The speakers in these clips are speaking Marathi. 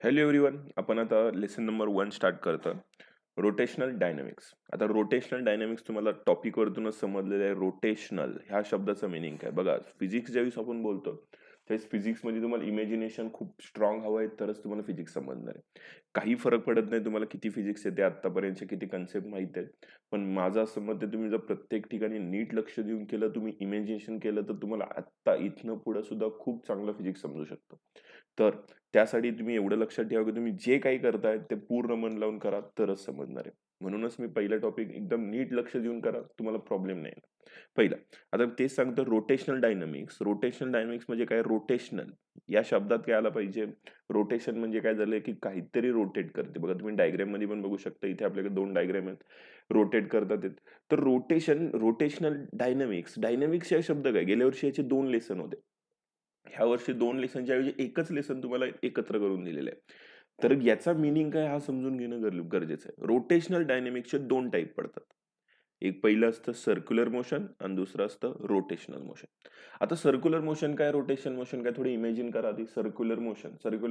Hello everyone. आपण आता लेसन नंबर 1 स्टार्ट करतो. Rotational dynamics. आता रोटेशनल डायनॅमिक्स तुम्हाला टॉपिकवरतूनच समजलेलं आहे. रोटेशनल ह्या शब्दाचं मिनिंग काय बघा. फिजिक्स ज्यावेळेस आपण बोलतो त्यावेळेस फिजिक्समध्ये तुम्हाला इमॅजिनेशन खूप स्ट्रॉंग हवं आहे तरच तुम्हाला फिजिक्स समजणार आहे. काही फरक पडत नाही तुम्हाला किती फिजिक्स येते आत्तापर्यंतचे किती कन्सेप्ट माहित आहेत. पण माझं असं मत आहे तुम्ही जर प्रत्येक ठिकाणी नीट लक्ष देऊन केलं, तुम्ही इमॅजिनेशन केलं तर तुम्हाला आत्ता इथनं पुढे सुद्धा खूप चांगलं फिजिक्स समजू शकतं. तर त्यासाठी तुम्ही एवढं लक्षात ठेवा की तुम्ही जे काही करताय ते पूर्ण मन लावून करा तरच समजणार आहे. म्हणूनच मी पहिला टॉपिक एकदम नीट लक्ष देऊन करा, तुम्हाला प्रॉब्लेम नाही येणार. पहिला, आता तेच सांगतो रोटेशनल डायनॅमिक्स. रोटेशनल डायनॅमिक्स म्हणजे काय? रोटेशनल या शब्दात काय आलं पाहिजे? रोटेशन म्हणजे काय झालं की काहीतरी रोटेट करते. बघा तुम्ही डायग्राम मध्ये पण बघू शकता. इथे आपल्याकडे 2 डायग्राम आहेत. रोटेट करतात आहेत. तर रोटेशनल डायनॅमिक्स. डायनॅमिक्स हा शब्द काय? गेल्या वर्षी याचे 2 लेसन होते. ह्या वर्षी 2 लेसनच्या ऐवजी एकच लेसन तुम्हाला एकत्र करून दिलेलं आहे. तर याचा मीनिंग काय हा समजून घेणं गरजेचं आहे. रोटेशनल डायनॅमिक्सचे 2 टाइप पडतात. एक पहिलं असतं सर्क्युलर मोशन आणि दुसरं असतं रोटेशनल मोशन. आता सर्क्युलर मोशन काय, रोटेशन मोशन काय, थोडी इमॅजिन करा आधी. सर्क्युलर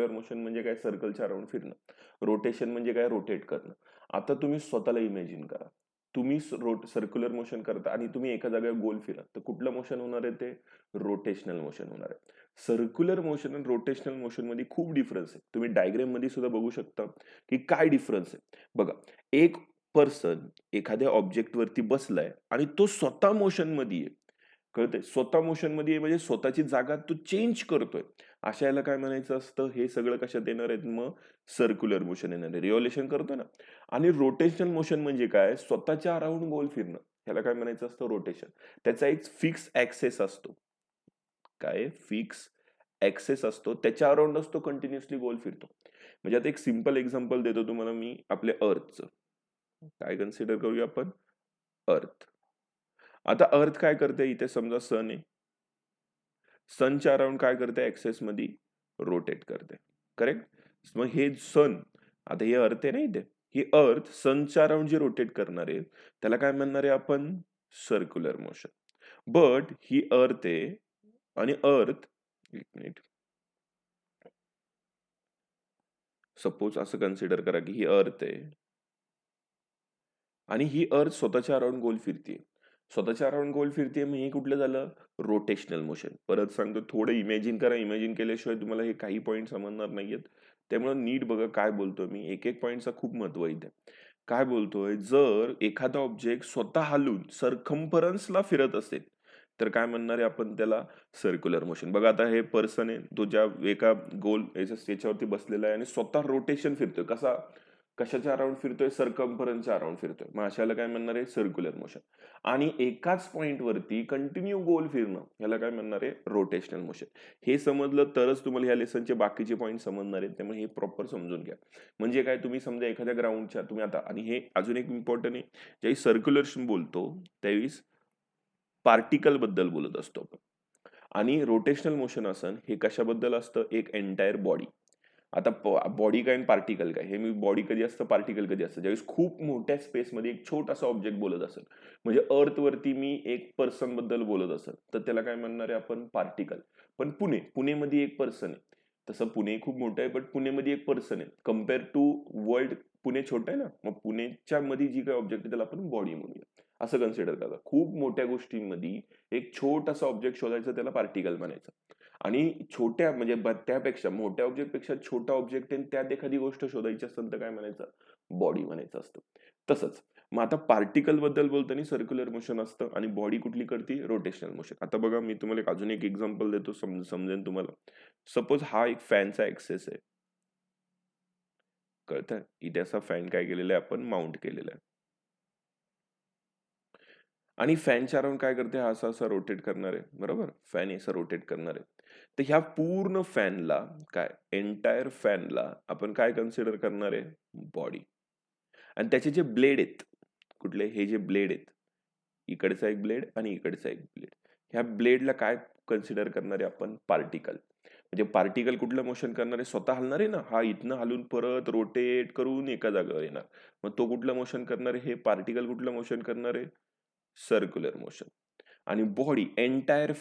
मोशन म्हणजे काय? सर्कलच्या अराउंड फिरणं. रोटेशन म्हणजे काय? रोटेट करणं. आता तुम्ही स्वतःला इमॅजिन करा. तुम्ही सर्क्युलर मोशन करता आणि तुम्ही एका जागेवर गोल फिरा तर कुठलं मोशन होणार आहे? ते रोटेशनल मोशन होणार आहे. सर्क्युलर मोशन आणि रोटेशनल मोशन मध्ये खूप डिफरन्स आहे. तुम्ही डायग्राम मध्ये सुद्धा बघू शकता की काय डिफरन्स आहे. बघा, एक पर्सन एखाद्या ऑब्जेक्ट वरती बसलाय आणि तो स्वतः मोशन मध्ये आहे. कळतंय? स्वतः मोशन मध्ये आहे म्हणजे स्वतःची जागा तो चेंज करतोय. अशा याला काय म्हणायचं असतं? हे सगळं कशात येणार आहेत मग? सर्क्युलर मोशन येणार आहे. रिव्हॉल्युशन करतो ना. आणि रोटेशनल मोशन म्हणजे काय? स्वतःच्या अराउंड गोल फिरणं. ह्याला काय म्हणायचं असतं? रोटेशन. त्याचा एक फिक्स ऍक्सेस असतो. काय? फिक्स ऍक्सेस असतो. त्याच्या अराउंडच तो कंटिन्युअसली गोल फिरतो. म्हणजे आता एक सिंपल एक्झाम्पल देतो तुम्हाला मी आपल्या अर्थचं. काय कन्सिडर करूया आपण? अर्थ. आता अर्थ काय करते? इथे समजा सन आहे. सनच्या अराउंड काय करते? ऍक्सेस मध्ये रोटेट करते. करेक्ट? मग हे सन, आता हे अर्थ आहे ना इथे. ही अर्थ सनच्या अराउंड जे रोटेट करणार आहे त्याला काय म्हणणार आहे आपण? Circular motion. बट ही अर्थ आहे आणि अर्थ, एक मिनिट, सपोज असं कन्सिडर करा की ही अर्थ आहे आणि ही अर्थ स्वतःच्या अराउंड गोल फिरते. स्वतःच्या अराउंड गोल फिरते मग हे कुठलं झालं? Rotational motion. परत सांगतो, थोडं इमॅजिन करा. इमॅजिन केल्याशिवाय तुम्हाला हे काही पॉईंट समजणार नाहीयेत. त्यामुळे नीट बघा काय बोलतोय मी. एक एक पॉईंटचा खूप महत्व आहे इथे. काय बोलतोय? जर एखादा ऑब्जेक्ट स्वतः हलून सर्कम्फरन्सला फिरत असेल तर काय म्हणणार आहे आपण त्याला? Circular motion. बघा आता हे पर्सन आहे, तो ज्या एका गोल याच्यावरती बसलेला आहे आणि स्वतः रोटेशन फिरतोय. कसा? कशाच्या अराउंड फिरतोय? सर्कम्फरन्सच्या अराउंड फिरतोय. मग अशाला काय म्हणणार आहे? Circular motion. आणि एकाच पॉइंट वरती कंटिन्यू गोल फिरणं याला काय म्हणणार आहे? Rotational motion. हे समजलं तरच तुम्हाला ह्या लेसनचे बाकीचे पॉईंट समजणार आहेत. त्यामुळे हे प्रॉपर समजून घ्या. म्हणजे काय? तुम्ही समजा एखाद्या ग्राउंडच्या तुम्ही आता, आणि हे अजून एक इम्पॉर्टंट आहे, ज्यावेळी सर्क्युलर बोलतो त्यावेळी पार्टिकल बद्दल बोलत असतो आपण. आणि रोटेशनल मोशन असन हे कशाबद्दल असतं? एक एंटायर बॉडी. आता बॉडी काय आणि पार्टिकल काय? हे मी बॉडी कधी असतं, पार्टिकल कधी असतं? ज्यावेळेस खूप मोठ्या स्पेसमध्ये एक छोटासा ऑब्जेक्ट बोलत असेल, म्हणजे अर्थ वरती मी एक पर्सन बद्दल बोलत असेल तर त्याला काय म्हणणार आहे आपण? पार्टिकल. पण पुणेमध्ये एक पर्सन आहे. तसं पुणे खूप मोठं आहे, बट पुणेमध्ये एक पर्सन आहे. कम्पेअर टू वर्ल्ड पुणे छोटं आहे ना, मग पुणेच्या मध्ये जी काही ऑब्जेक्ट आहे त्याला आपण बॉडी म्हणूया. असं कन्सिडर करा. खूप मोठ्या गोष्टींमध्ये एक छोटासा ऑब्जेक्ट शोधायचा त्याला पार्टिकल म्हणायचं. आणि छोट्या म्हणजे त्यापेक्षा मोठ्या ऑब्जेक्ट पेक्षा छोटा ऑब्जेक्ट आहे त्यात एखादी गोष्ट शोधायची असेल तर काय म्हणायचं? बॉडी म्हणायचं असतं. तसंच मग आता पार्टिकल बद्दल बोलताना सर्क्युलर मोशन असतं आणि बॉडी कुठली करते? Rotational motion. आता बघा मी तुम्हाला अजून एक एक्झाम्पल देतो, समजेल तुम्हाला. सपोज हा एक फॅनचा ऍक्सेस आहे. कळतंय? इथे असा फॅन काय केलेला आहे आपण? माउंट केलेला आहे. आणि फॅनच्या अराउंड काय करते? हा असा असा रोटेट करणार आहे. बरोबर? फॅन असं रोटेट करणार आहे. तर ह्या पूर्ण फॅनला काय? एंटायर फॅनला आपण काय कन्सिडर करणार आहे? बॉडी. आणि त्याचे जे ब्लेड आहेत, कुठले? हे जे ब्लेड आहेत, इकडचा एक ब्लेड आणि इकडचा एक ब्लेड, ह्या ब्लेडला काय कन्सिडर करणार आहे आपण? पार्टिकल. म्हणजे पार्टिकल कुठलं मोशन करणार आहे? स्वतः हलणार आहे ना. हा इथनं हलून परत रोटेट करून एका जागेवर येणार. मग तो कुठलं मोशन करणार आहे? हे पार्टिकल कुठलं मोशन करणार आहे? Circular motion. आणि बॉडी एंटायर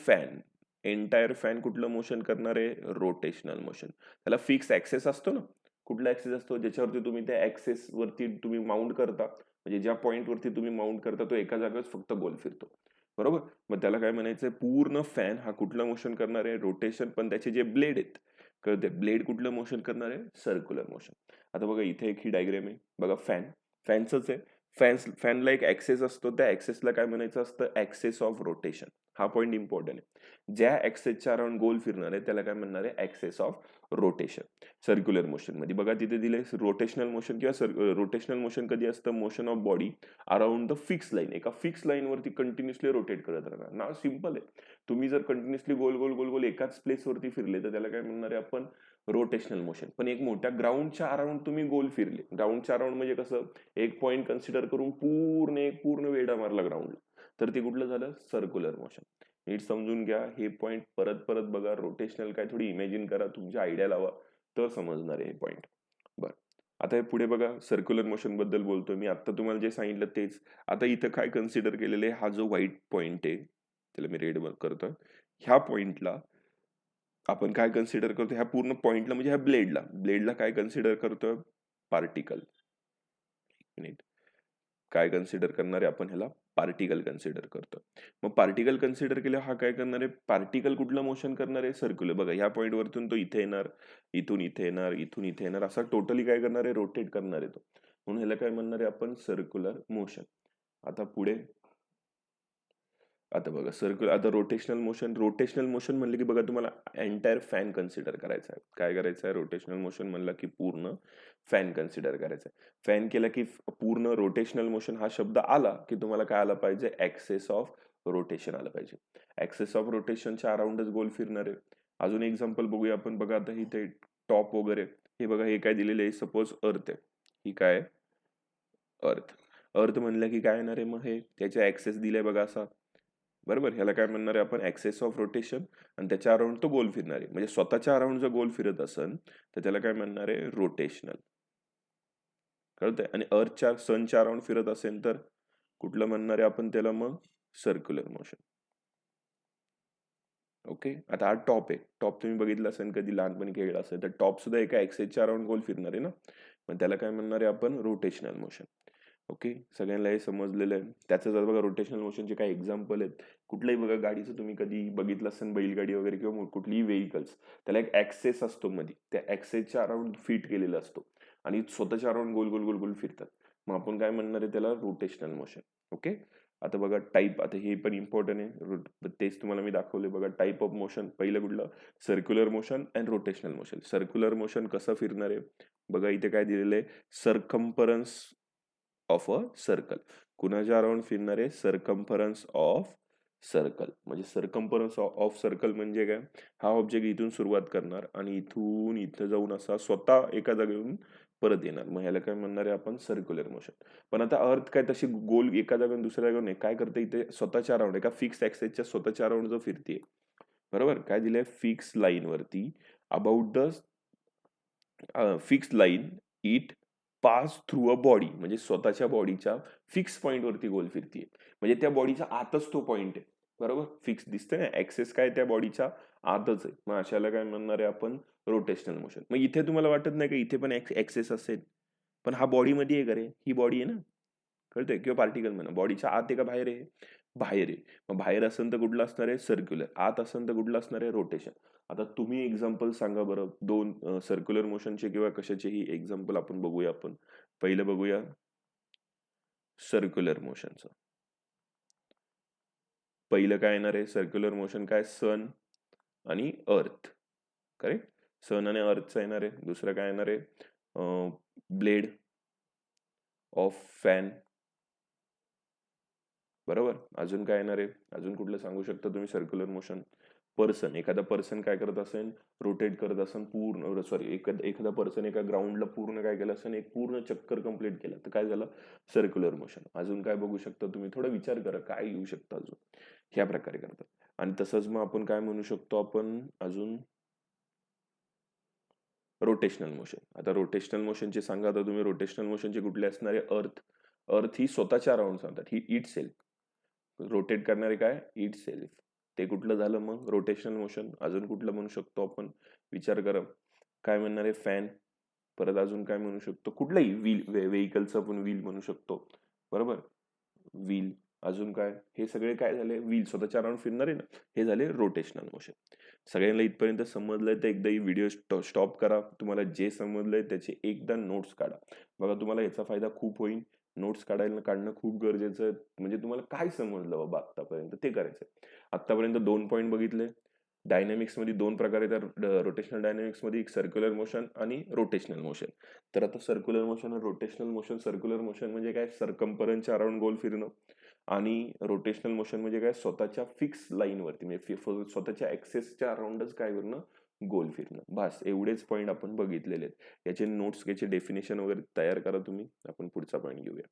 फॅन कुठलं मोशन करणार आहे? Rotational motion. त्याला फिक्स ऍक्सेस असतो ना. कुठला ऍक्सेस असतो ज्याच्यावरती तुम्ही त्या ऍक्सेस वरती तुम्ही माउंट करता, म्हणजे ज्या पॉइंट वरती तुम्ही माउंट करता तो एका जागेवर फक्त गोल फिरतो, बरोबर. मग त्याला काय म्हणायचं, पूर्ण फॅन हा कुठला मोशन करणार आहे, रोटेशन, पण त्याचे जे ब्लेड आहेत, कळते, ब्लेड कुठलं मोशन करणार आहे, सर्क्युलर मोशन. आता बघा इथे एक ही डायग्राम आहे बघा, फॅनच आहे. फॅनला एक ऍक्सेस असतो, त्या ऍक्सेसला काय म्हणायचं असतं, ऍक्सेस ऑफ रोटेशन. हा पॉइंट इम्पॉर्टंट आहे. ज्या ऍक्सेसच्या अराउंड गोल फिरणार आहे त्याला काय म्हणणार आहे, axis of rotation. Circular motion मध्ये बघा तिथे दिले रोटेशनल मोशन, किंवा रोटेशनल मोशन कधी असतं, motion of body around the fix line, एका फिक्स लाईन वरती कंटिन्युअसली रोटेट करत राहणार ना. सिम्पल आहे. तुम्ही जर कंटिन्युअसली गोल गोल गोल गोल एकाच प्लेस वरती फिरले तर त्याला काय म्हणणार आहे आपण, रोटेशनल मोशन. पण एक मोठ्या ग्राउंडच्या अराउंड तुम्ही गोल फिरले, ग्राउंडच्या अराउंड म्हणजे कसं, एक पॉइंट कन्सिडर करून पूर्ण वेढा मारला ग्राउंडला, तर ते कुठलं झालं, सर्क्युलर मोशन. नीट समजून घ्या हे पॉइंट, परत परत बघा. रोटेशनल काय थोडी इमॅजिन करा, तुमची आयडिया लावा, तर समजणार आहे हे पॉइंट. बरं, आता हे पुढे बघा, सर्क्युलर मोशन बद्दल बोलतोय मी. आता तुम्हाला जे सांगितलं तेच. आता इथं काय कन्सिडर केलेलं आहे, हा जो व्हाईट पॉइंट आहे त्याला मी रेड करतोय, ह्या पॉइंटला आपण काय कन्सिडर करतो, ह्या पूर्ण पॉइंटला म्हणजे ह्या ब्लेडला काय कन्सिडर करतोय, पार्टिकल. मिनिट, काय कन्सिडर करणार आहे आपण, ह्याला पार्टिकल कन्सिडर करतो. मग पार्टिकल कन्सिडर केलं, हा काय करणार आहे, पार्टिकल कुठलं मोशन करणार आहे, सर्क्युलर. बघा ह्या पॉइंट वरतून तो इथे येणार, इथून इथे येणार, इथून इथे येणार, असा टोटली काय करणार आहे, रोटेट करणार आहे तो. म्हणून ह्याला काय म्हणणार आहे आपण, सर्क्युलर मोशन. आता पुढे, आता बघा सर्क्युलर, आता रोटेशनल मोशन म्हणलं की बघा तुम्हाला एंटायर फॅन कन्सिडर करायचा आहे. काय करायचं आहे, रोटेशनल मोशन म्हणलं की पूर्ण फॅन कन्सिडर करायचा आहे. फॅन केला की पूर्ण रोटेशनल मोशन हा शब्द आला की तुम्हाला काय आलं पाहिजे, ऍक्सेस ऑफ रोटेशन आलं पाहिजे. ऍक्सेस ऑफ रोटेशनच्या अराउंडच गोल फिरणार आहे. अजून एक्झाम्पल बघूया आपण. बघा आता इथे टॉप वगैरे, हे बघा हे काय दिलेले आहे, सपोज अर्थ आहे, ही काय, अर्थ. अर्थ म्हणलं की काय येणार आहे, मग हे त्याचे ऍक्सेस दिले बघा असा, बरोबर. ह्याला काय म्हणणार आहे आपण, ऍक्सेस ऑफ रोटेशन, आणि त्याच्या अराउंड तो गोल फिरणार आहे. म्हणजे स्वतःच्या अराउंड जर गोल फिरत असेल तर त्याला काय म्हणणार आहे, रोटेशनल. कळतंय. आणि अर्थच्या, सनच्या अराउंड फिरत असेल तर कुठलं म्हणणार आहे आपण त्याला, मग सर्क्युलर मोशन. ओके. आता हा टॉप आहे. टॉप तुम्ही बघितलं असेल कधी, लहानपणी खेळला असेल तर टॉप सुद्धा एका ऍक्सेसच्या अराउंड गोल फिरणार आहे ना, मग त्याला काय म्हणणार आहे आपण, रोटेशनल मोशन. ओके, सगळ्यांना हे समजलेलं आहे. त्याचं जर बघा रोटेशनल मोशनचे काही एक्झाम्पल आहेत. कुठल्याही बघा गाडीचं तुम्ही कधी बघितलं असेल, बैलगाडी वगैरे किंवा कुठलीही व्हेकल्स, त्याला एक ऍक्सेस असतो मध्ये, त्या ऍक्सेसच्या अराउंड फिट केलेला असतो आणि स्वतःच्या अराउंड गोल गोल गोल गोल फिरतात. मग आपण काय म्हणणार आहे त्याला, रोटेशनल मोशन. ओके. आता बघा टाईप, आता हे पण इम्पॉर्टंट आहे, तेच तुम्हाला मी दाखवले बघा. टाईप ऑफ मोशन, पहिलं कुठलं, circular motion and rotational motion. Circular motion कसं फिरणार आहे बघा, इथे काय दिलेलं आहे, सरकम्फरन्स ऑफ अ सर्कल. कुणाच्या अराउंड फिरणार आहे, सरकम्फरन्स ऑफ सर्कल. म्हणजे सरकम्फरन्स ऑफ सर्कल म्हणजे काय, हा ऑब्जेक्ट इथून सुरुवात करणार आणि इथून इथं जाऊन असा स्वतः एका जागेवरून परत येणार, मग ह्याला काय म्हणणार आहे आपण, सर्क्युलर मोशन. पण आता अर्थ काय तशी गोल एका जागेवरून दुसऱ्या जागेवर नाही, काय करते इथे, स्वतःच्या अराउंड एका फिक्स ऍक्सेसच्या स्वतःच्या अराउंड जो फिरते, बरोबर. काय दिलंय, फिक्स लाईन वरती, about the fix line it pass through a body, म्हणजे स्वतःच्या बॉडीच्या फिक्स पॉइंट वरती गोल फिरतीये. म्हणजे त्या बॉडीच्या आतच तो पॉइंट आहे, बरोबर. फिक्स दिसतंय ना, ऍक्सेस काय त्या बॉडीच्या आतच आहे, मग अशाला काय म्हणणार आहे आपण, रोटेशनल मोशन. मग इथे तुम्हाला वाटत नाही का इथे पण ऍक्सेस असेल, पण हा बॉडी मध्ये आहे का रे, ही बॉडी आहे ना, कळतंय, किंवा पार्टिकल म्हणा, बॉडीच्या आत आहे का बाहेर आहे, बाहेर आहे. मग बाहेर असेल तर कुठलं असणार आहे, सर्क्युलर. आत असेल तर कुठलं असणार आहे, रोटेशन. आता तुम्ही एक्झाम्पल सांगा बरं, दोन सर्क्युलर मोशनचे किंवा कशाचेही एक्झाम्पल आपण बघूया. आपण पहिलं बघूया सर्क्युलर मोशनचं. पहिलं काय येणार आहे, सर्क्युलर मोशन काय, सन आणि अर्थ, करेक्ट. सन आणि अर्थचा येणार आहे. दुसरं काय येणार आहे, ब्लेड ऑफ फॅन, बरोबर. अजून काय येणार आहे, अजून कुठलं सांगू शकता तुम्ही सर्क्युलर मोशन, पर्सन, एखादा पर्सन काय करत असेल, रोटेट करत असेल पूर्ण, सॉरी, एखादा पर्सन एका ग्राउंडला पूर्ण काय केलं असेल, एक पूर्ण चक्कर कंप्लीट केलं, तर काय झालं, सर्क्युलर मोशन. अजून काय बघू शकता तुम्ही, थोडा विचार करा काय येऊ शकतं अजून, ह्या प्रकारे करतात. आणि तसंच मग आपण काय म्हणू शकतो, आपण अजून रोटेशनल मोशन. आता रोटेशनल मोशनचे सांगा, आता तुम्ही रोटेशनल मोशनचे कुठले असणारे, अर्थ. अर्थ ही स्वतःच्या अराउंड सांगतात, ही इट सेल्फ रोटेट करणारे काय, इट सेल्फ, ते कुठलं झालं मग, रोटेशनल मोशन. अजून कुठलं म्हणू शकतो आपण, विचार करा. काय म्हणणार आहे, फॅन, परत अजून काय म्हणू शकतो, कुठलाही व्हील, व्हेकलचं आपण व्हील म्हणू शकतो, बरोबर, व्हील. अजून काय, हे सगळे काय झाले, व्हील स्वतःच्या अराउंड फिरणार आहे ना, हे झाले रोटेशनल मोशन. सगळ्यांना इथपर्यंत समजलंय तर एकदा ही व्हिडिओ स्टॉप करा, तुम्हाला जे समजलंय त्याचे एकदा नोट्स काढा. बघा तुम्हाला याचा फायदा खूप होईल. नोट्स काढणं खूप गरजेचं आहे. म्हणजे तुम्हाला काय समजलं बाबा आतापर्यंत ते करायचंय. आतापर्यंत 2 पॉईंट बघितले. डायनॅमिक्स मध्ये 2 प्रकार येतात. रोटेशनल डायनॅमिक्स मध्ये एक सर्क्युलर मोशन आणि रोटेशनल मोशन. तर आता सर्क्युलर मोशन आणि रोटेशनल मोशन, सर्क्युलर मोशन म्हणजे काय, सरकम्फरन्सच्या अराउंड गोल फिरणं, आणि रोटेशनल मोशन म्हणजे काय, स्वतःच्या फिक्स लाईनवरती म्हणजे स्वतःच्या ऍक्सेसच्या अराउंडच काय फिरणं, गोल फिरणं. बस एवढेच पॉईंट आपण बघितलेले आहेत. याचे नोट्स, याचे डेफिनेशन वगैरे तयार करा तुम्ही. आपण पुढचा पॉईंट घेऊया.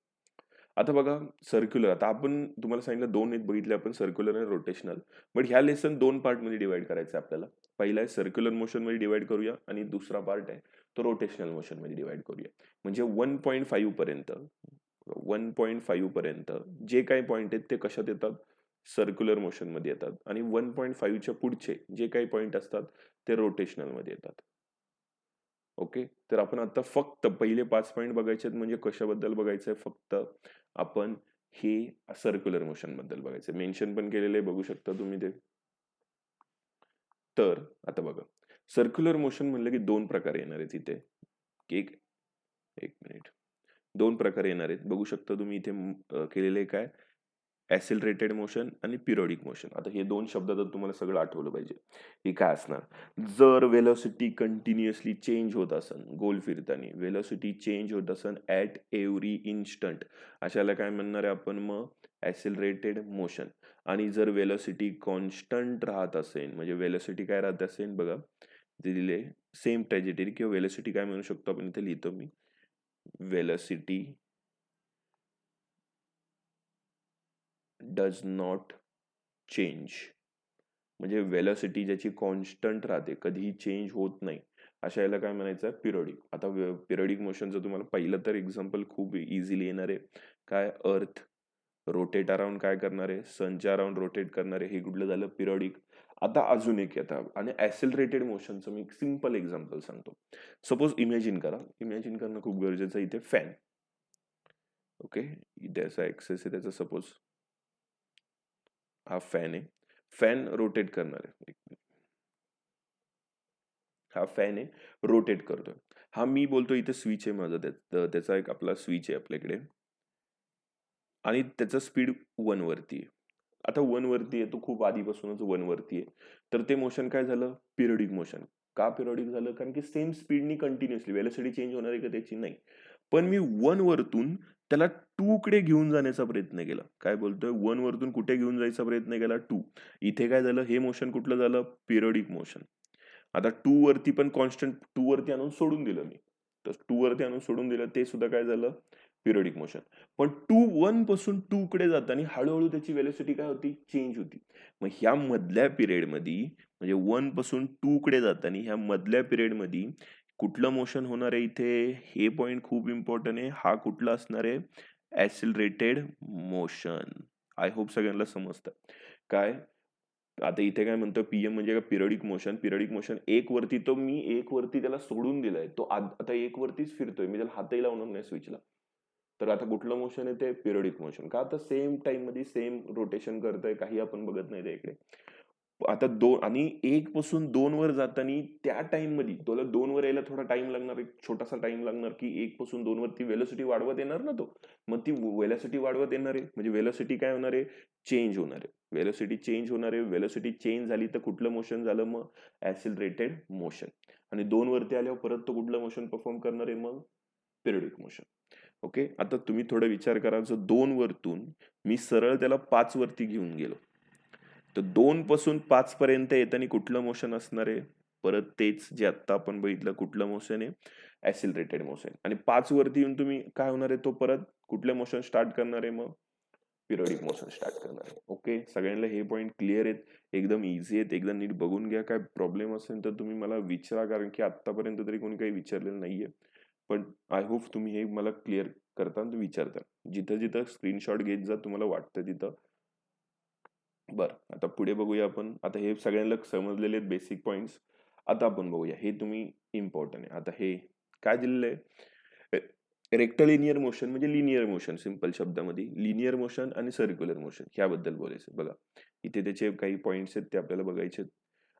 आता बघा सर्क्युलर, आता आपण तुम्हाला सांगितलं 2 आहेत बघितले आपण, सर्क्युलर आणि रोटेशनल. बट ह्या लेसन 2 पार्ट मध्ये डिवाइड करायचं आपल्याला. पहिला आहे सर्क्युलर मोशन मध्ये डिवाइड करूया, आणि दुसरा पार्ट आहे तो रोटेशनल मोशन मध्ये डिवाइड करूया. म्हणजे 1.5 पर्यंत 1.5 पर्यंत जे काही पॉईंट आहेत ते कशात येतात, सर्क्युलर मोशन मध्ये येतात, आणि 1.5च्या पुढचे जे काही पॉईंट असतात ते रोटेशनल मध्ये येतात. ओके, तर आपण आता फक्त पहिले 5 पॉईंट बघायचे आहेत. म्हणजे कशाबद्दल बघायचंय, फक्त आपण हे सर्क्युलर मोशन बद्दल बघायचं, मेन्शन पण केलेलं आहे, बघू शकता तुम्ही ते. तर आता बघा, सर्क्युलर मोशन म्हणलं की 2 प्रकार येणार आहेत इथे. एक एक मिनिट, 2 प्रकार येणार आहेत, बघू शकता तुम्ही इथे केलेले काय, ऍक्सिलरेटेड मोशन आणि पिरियडिक मोशन. आता हे 2 शब्द तर तुम्हाला सगळं आठवलं पाहिजे. हे काय असणार, जर वेलोसिटी कंटिन्युअसली चेंज होत असेल, गोल फिरताना वेलोसिटी चेंज होत असेल ऍट एव्हरी इन्स्टंट, अशाला काय म्हणणार आहे आपण मग, ऍक्सिलरेटेड मोशन. आणि जर वेलोसिटी कॉन्स्टंट राहत असेल, म्हणजे वेलोसिटी काय राहत असेल बघा, दिले सेम ट्रॅजेक्टरी, किंवा वेलोसिटी काय म्हणू शकतो आपण, इथे लिहितो मी, वेलोसिटी डज नॉट चेंज. म्हणजे वेलोसिटी ज्याची कॉन्स्टंट राहते, कधीही चेंज होत नाही, अशा याला काय म्हणायचं, पिरियडिक. आता पिरियडिक मोशनचं तुम्हाला पहिलं तर एक्झाम्पल खूप इझिली येणार आहे. काय, अर्थ रोटेट अराउंड काय करणार आहे, सनच्या अराउंड रोटेट करणार आहे, हे कुठलं झालं, पिरियडिक. आता अजून एक येतं, आणि ऍक्सिलरेटेड मोशनचं मी एक सिंपल एक्झाम्पल सांगतो. सपोज इमॅजिन करा, इमॅजिन करणं खूप गरजेचं आहे इथे, फॅन. ओके, इथे असा ऍक्सेस आहे त्याचा, सपोज हा फॅन आहे, फॅन रोटेट करणार आहे, हा फॅन आहे, रोटेट करतोय. हा मी बोलतो इथे स्विच आहे माझा, त्याचा एक आपला स्विच आहे आपल्याकडे, आणि त्याचा स्पीड 1 वरती आहे. आता 1 वरती आहे, तो खूप आधीपासूनच 1 वरती आहे. तर ते मोशन काय झालं, पिरियडिक मोशन. का पिरियडिक झालं, कारण की सेम स्पीडनी कंटिन्युअसली, वेलोसिटी चेंज होणार आहे का त्याची, नाही. पण मी 1 वरतून त्याला 2 कडे घेऊन जाण्याचा प्रयत्न केला. काय बोलतोय, 1 वरतून कुठे घेऊन जायचा प्रयत्न केला, 2. इथे काय झालं, हे मोशन कुठलं झालं, पिरियडिक मोशन. आता 2 वरती पण कॉन्स्टंट, 2 वरती आणून सोडून दिलं मी, तर 2 वरती आणून सोडून दिलं, ते सुद्धा काय झालं, पिरियडिक मोशन. पण 1 पासून 2 कडे जाताना हळूहळू त्याची वेलोसिटी काय होती, चेंज होती. मग ह्या मधल्या पिरियड मध्ये, म्हणजे 1 पासून 2 कडे जाताना ह्या मधल्या पिरियड मध्ये कुठलं मोशन होणार आहे इथे, हे पॉइंट खूप इम्पॉर्टंट आहे. हा कुठला असणार आहे, ऍक्सिलरेटेड मोशन. आय होप सगळ्यांना समजतं. काय, आता इथे काय म्हणतो, पीएम म्हणजे काय, पिरियडिक मोशन. पिरियडिक मोशन 1 वरती, तो मी 1 वरती त्याला सोडून दिलाय, तो आता 1 वरतीच फिरतोय, मी त्याला हातही लावणार नाही स्विचला. तर आता कुठलं मोशन आहे ते, पिरियडिक मोशन. का, आता सेम टाइम मध्ये सेम रोटेशन करतोय, काही आपण बघत नाही इकडे. आता 2 आणि 1 पासून 2 वर जाताना त्या टाइम मध्ये तुला 2 वर यायला थोडा टाइम लागणार, एक छोटासा टाइम लागणार, की 1 पासून 2 वरती वेलोसिटी वाढवत येणार ना तो. मग ती वेलोसिटी वाढवत येणार आहे, म्हणजे वेलोसिटी काय होणार आहे, चेंज होणार आहे. वेलोसिटी चेंज होणार आहे. वेलोसिटी चेंज झाली तर कुठलं मोशन झालं मग, ऍक्सिलरेटेड मोशन. आणि 2 वरती आल्यावर परत तो कुठलं मोशन परफॉर्म करणार आहे मग, पिरियडिक मोशन. ओके, आता तुम्ही थोडा विचार करा, जर 2 वरतून मी सरळ त्याला 5 वरती घेऊन गेलो, तर 2 पासून 5 पर्यंत येताना कुठलं मोशन असणार आहे, परत तेच जे आता आपण बघितलं, कुठलं मोशन आहे, ऍक्सिलरेटेड मोशन. आणि 5 वरती येऊन तुम्ही काय होणार आहे, तो परत कुठलं मोशन स्टार्ट करणार आहे मग, पिरियडिक मोशन स्टार्ट करणार आहे. ओके, सगळ्यांना हे पॉईंट क्लिअर आहेत, एकदम इझी आहेत, एकदम नीट बघून घ्या. काय प्रॉब्लेम असेल तर तुम्ही मला विचारा, कारण की आतापर्यंत तरी कोणी काही विचारलेलं नाहीये. पण आय होप तुम्ही हे मला क्लिअर करता, विचारता, जिथं जिथं स्क्रीनशॉट घेत जा तुम्हाला वाटतं तिथं. बरं, आता पुढे बघूया आपण. आता हे सगळ्यांना समजलेले बेसिक पॉइंट्स. आता आपण बघूया, हे तुम्ही इम्पॉर्टंट आहे. आता हे काय दिलेलं आहे? रेक्टलिनियर मोशन म्हणजे लिनियर मोशन, सिंपल शब्दामध्ये लिनियर मोशन आणि सर्क्युलर मोशन ह्याबद्दल बोलायचं. बघा इथे त्याचे काही पॉइंट्स आहेत ते आपल्याला बघायचे.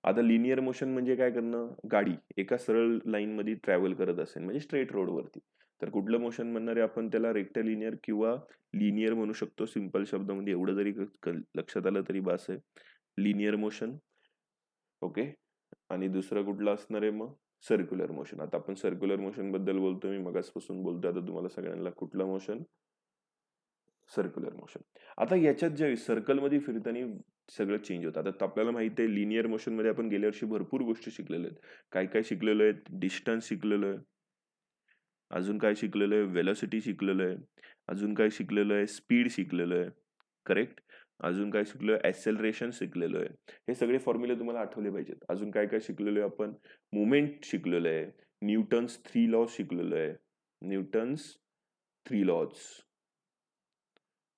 आता लिनियर मोशन म्हणजे काय करणं? गाडी एका सरळ लाईन मध्ये ट्रॅव्हल करत असेल म्हणजे स्ट्रेट रोडवरती, तर कुठलं मोशन म्हणणार आहे आपण त्याला? रेक्टलिनियर किंवा लिनियर म्हणू शकतो. सिंपल शब्दामध्ये एवढं जरी लक्षात आलं तरी बास आहे. Linear motion. ओके. आणि दुसरं कुठलं असणार आहे मग? Circular motion. आता आपण सर्क्युलर मोशन बद्दल बोलतोय, मी मगासपासून बोलतोय. आता तुम्हाला सगळ्यांना कुठलं मोशन? Circular motion. आता याच्यात जे सर्कल मध्ये फिरताना सगळं चेंज होतं. आता आपल्याला माहिती आहे लिनियर मोशन मध्ये आपण गेल्या वर्षी भरपूर गोष्टी शिकलेल्या आहेत. काय काय शिकलेलो आहे? डिस्टन्स शिकलेलो आहे. अजून काय शिकलेलो आहे? वेलोसिटी शिकलेलो आहे. अजून काय शिकलेलो आहे? स्पीड शिकलेलो आहे. करेक्ट. अजून काय शिकलोय? ऍक्सेलरेशन शिकलेलो आहे. हे सगळे फॉर्म्युले तुम्हाला आठवले पाहिजेत. अजून काय काय शिकलेलो आहे आपण? मुवमेंट शिकलेलो आहे. न्यूटन्स 3 लॉज शिकलेलो आहे. Newton's 3 laws.